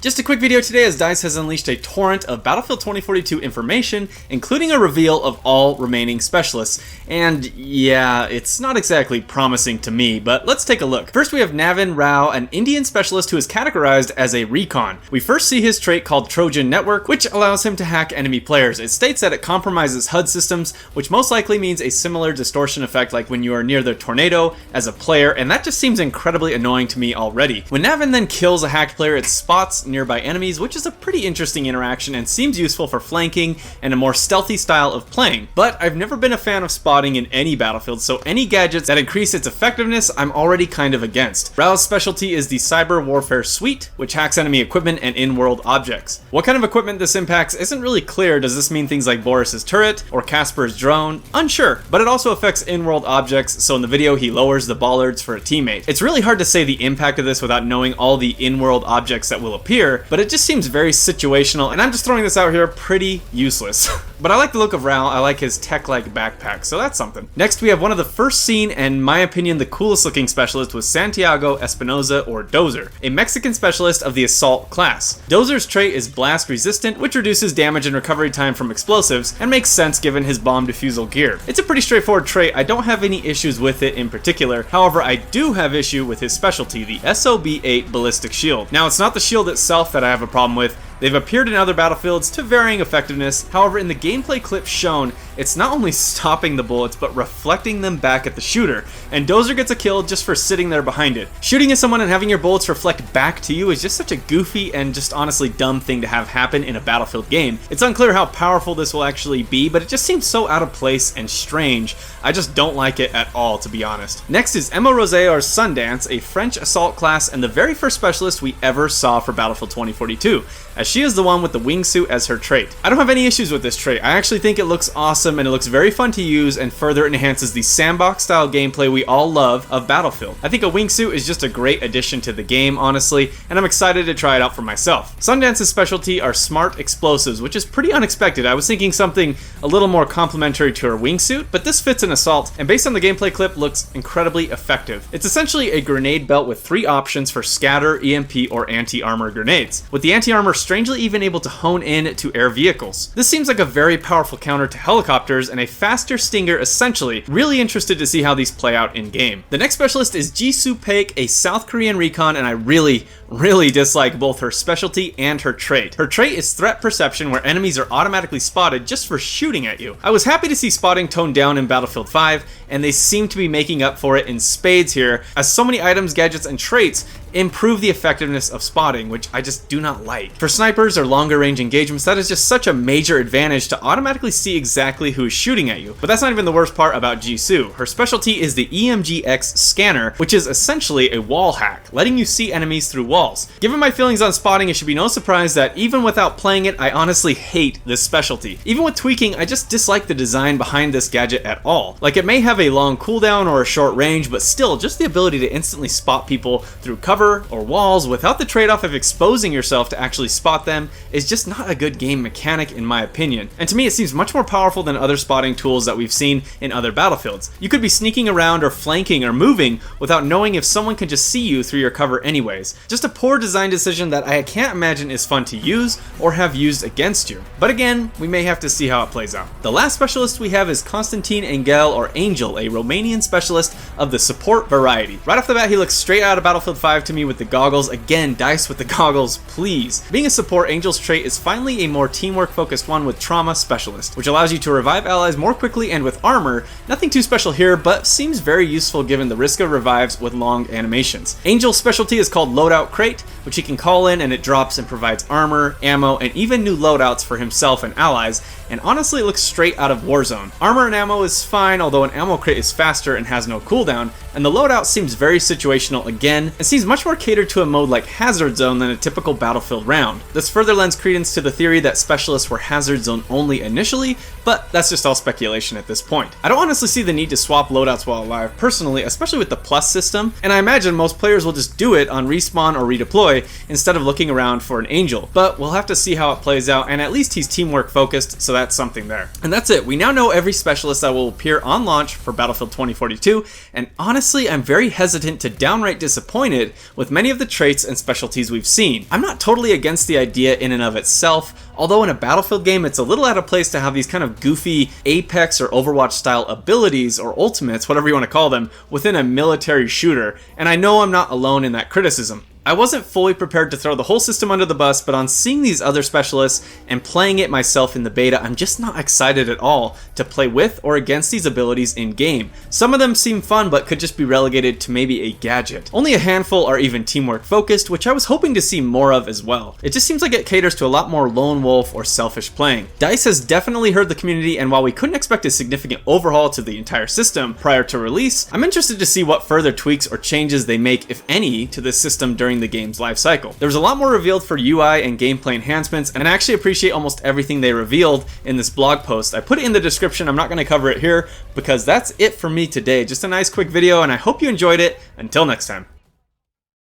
Just a quick video today as DICE has unleashed a torrent of Battlefield 2042 information, including a reveal of all remaining specialists. And yeah, it's not exactly promising to me, but let's take a look. First we have Navin Rao, an Indian specialist who is categorized as a recon. We first see his trait called Trojan Network, which allows him to hack enemy players. It states that it compromises HUD systems, which most likely means a similar distortion effect like when you are near the tornado as a player, and that just seems incredibly annoying to me already. When Navin then kills a hacked player, it spots nearby enemies, which is a pretty interesting interaction and seems useful for flanking and a more stealthy style of playing. But I've never been a fan of spotting in any Battlefield, so any gadgets that increase its effectiveness I'm already kind of against. Rao's specialty is the Cyber Warfare Suite, which hacks enemy equipment and in-world objects. What kind of equipment this impacts isn't really clear. Does this mean things like Boris's turret or Casper's drone? Unsure, but it also affects in-world objects, so in the video he lowers the bollards for a teammate. It's really hard to say the impact of this without knowing all the in-world objects that will appear, but it just seems very situational, and I'm just throwing this out here, pretty useless. But I like the look of Rao, I like his tech-like backpack, so that's something. Next we have one of the first seen, and in my opinion the coolest looking specialist, was Santiago Espinosa, or Dozer, a Mexican specialist of the Assault class. Dozer's trait is blast resistant, which reduces damage and recovery time from explosives, and makes sense given his bomb defusal gear. It's a pretty straightforward trait, I don't have any issues with it in particular, however I do have issue with his specialty, the SOB-8 ballistic shield. Now it's not the shield itself that I have a problem with. They've appeared in other Battlefields to varying effectiveness, however in the gameplay clip shown, it's not only stopping the bullets but reflecting them back at the shooter, and Dozer gets a kill just for sitting there behind it. Shooting at someone and having your bullets reflect back to you is just such a goofy and just honestly dumb thing to have happen in a Battlefield game. It's unclear how powerful this will actually be, but it just seems so out of place and strange. I just don't like it at all, to be honest. Next is Emma Rosé, or Sundance, a French assault class and the very first specialist we ever saw for Battlefield 2042, as she is the one with the wingsuit as her trait. I don't have any issues with this trait. I actually think it looks awesome and it looks very fun to use and further enhances the sandbox style gameplay we all love of Battlefield. I think a wingsuit is just a great addition to the game, honestly, and I'm excited to try it out for myself. Sundance's specialty are smart explosives, which is pretty unexpected. I was thinking something a little more complementary to her wingsuit, but this fits in assault and based on the gameplay clip looks incredibly effective. It's essentially a grenade belt with 3 options for scatter, EMP, or anti-armor grenades, with the anti-armor strangely even able to hone in to air vehicles. This seems like a very powerful counter to helicopters and a faster stinger essentially. Really interested to see how these play out in game. The next specialist is Jisoo, a South Korean recon, and I really dislike both her specialty and her trait. Her trait is threat perception, where enemies are automatically spotted just for shooting at you. I was happy to see spotting toned down in Battlefield 5, and they seem to be making up for it in spades here, as so many items, gadgets, and traits improve the effectiveness of spotting, which I just do not like. For snipers or longer range engagements, that is just such a major advantage to automatically see exactly who is shooting at you. But that's not even the worst part about Jisoo. Her specialty is the EMGX scanner, which is essentially a wall hack, letting you see enemies through walls. Given my feelings on spotting, it should be no surprise that even without playing it, I honestly hate this specialty. Even with tweaking, I just dislike the design behind this gadget at all. Like, it may have a long cooldown or a short range, but still, just the ability to instantly spot people through cover or walls without the trade-off of exposing yourself to actually spot them is just not a good game mechanic in my opinion. And to me it seems much more powerful than other spotting tools that we've seen in other Battlefields. You could be sneaking around or flanking or moving without knowing if someone can just see you through your cover anyways. Just a poor design decision that I can't imagine is fun to use or have used against you. But again, we may have to see how it plays out. The last specialist we have is Constantin Angel, or Angel, a Romanian specialist of the support variety. Right off the bat he looks straight out of Battlefield 5 to me with the goggles. Again, DICE with the goggles, please. Being a support, Angel's trait is finally a more teamwork focused one with Trauma Specialist, which allows you to revive allies more quickly and with armor. Nothing too special here, but seems very useful given the risk of revives with long animations. Angel's specialty is called Loadout Crate, which he can call in and it drops and provides armor, ammo, and even new loadouts for himself and allies, and honestly it looks straight out of Warzone. Armor and ammo is fine, although an ammo crate is faster and has no cooldown, and the loadout seems very situational again, and seems much more catered to a mode like Hazard Zone than a typical Battlefield round. This further lends credence to the theory that specialists were Hazard Zone only initially, but that's just all speculation at this point. I don't honestly see the need to swap loadouts while alive personally, especially with the plus system, and I imagine most players will just do it on respawn or redeploy instead of looking around for an Angel, but we'll have to see how it plays out, and at least he's teamwork focused, so that's something there. And that's it. We now know every specialist that will appear on launch for Battlefield 2042, and honestly, I'm very hesitant to downright disappointed with many of the traits and specialties we've seen. I'm not totally against the idea in and of itself, although in a Battlefield game, it's a little out of place to have these kind of goofy Apex or Overwatch style abilities or ultimates, whatever you want to call them, within a military shooter, and I know I'm not alone in that criticism. I wasn't fully prepared to throw the whole system under the bus, but on seeing these other specialists and playing it myself in the beta, I'm just not excited at all to play with or against these abilities in-game. Some of them seem fun, but could just be relegated to maybe a gadget. Only a handful are even teamwork focused, which I was hoping to see more of as well. It just seems like it caters to a lot more lone wolf or selfish playing. DICE has definitely heard the community, and while we couldn't expect a significant overhaul to the entire system prior to release, I'm interested to see what further tweaks or changes they make, if any, to this system during the game's life cycle. There was a lot more revealed for UI and gameplay enhancements, and I actually appreciate almost everything they revealed in this blog post. I put it in the description. I'm not going to cover it here because that's it for me today. Just a nice quick video, and I hope you enjoyed it. Until next time.